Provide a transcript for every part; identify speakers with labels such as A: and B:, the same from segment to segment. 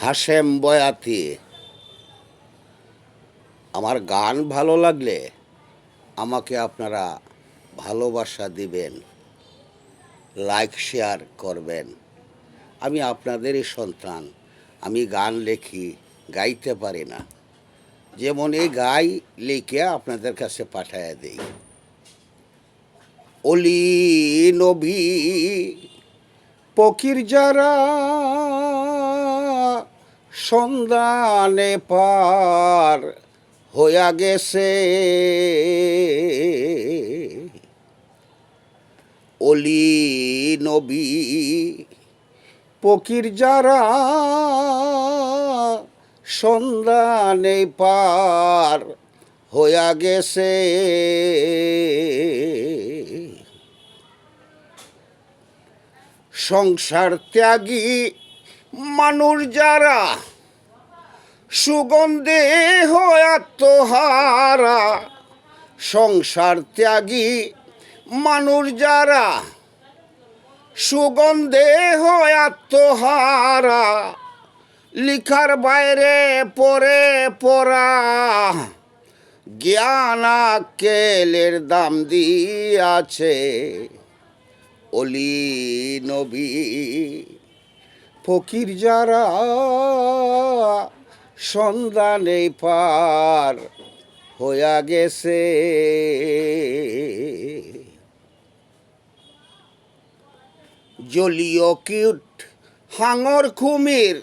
A: হাশেম বয়াতি। আমার গান ভালো লাগলে আমাকে আপনারা ভালোবাসা দিবেন, লাইক শেয়ার করবেন। আমি আপনাদেরই সন্তান। আমি গান লেখি, গাইতে পারি না, যেমন এই গাই লিখে আপনাদের কাছে পাঠাইয়া দিই। অলি নবী পকির যারা সন্ধানে পার হইয়া গেছে, অলি নবী পকির যারা সন্ধানে পার হইয়া গেছে, সংসার ত্যাগী মানুষ যারা সুগন্ধে আত্মহারা, সংসার ত্যাগী মানুষ যারা সুগন্ধে আত্মহারা, লিখার বাইরে পরে পড়া জ্ঞান আক্কেলের দাম দিয়াছে, অলি নবী ফকির যারা সন্ধানে পার হইয়া গেছে। জলীয় কীট হাঙর কুমির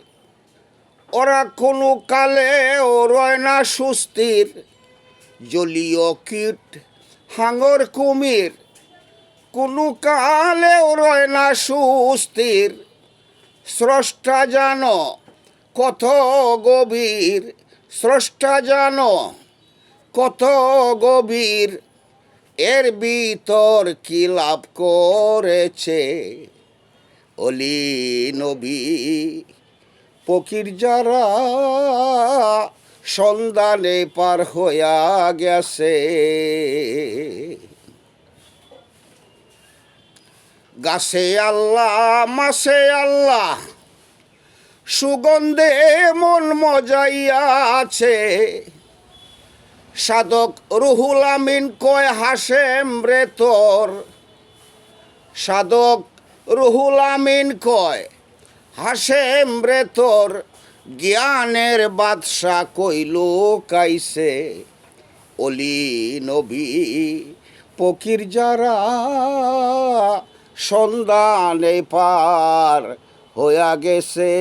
A: ওরা কোনো কালে ও রয় না সুস্থির, জলীয় কীট হাঙর কুমির কোনো কালে ও রয় না সুস্থির, স্রষ্টা জানো কত গভীর, স্রষ্টা জানো কত গভীর, এর ভিতর কি লাভ করেছে, অলি নবী ফকির যারা সন্ধানে পার হইয়া গেছে। গাছে আল্লাহ মাসে আল্লাহ সুগন্ধে মন মজাইয়া আছে, সাধক রুহুল আমিন কয় হাশেম রে তোর, সাধক রুহুল আমিন কয় হাশেম রে তোর, জ্ঞানের বাদশা কইল কাইছে, অলি নবী ফকির যারা সন্ধানে পার হইয়া গেছে।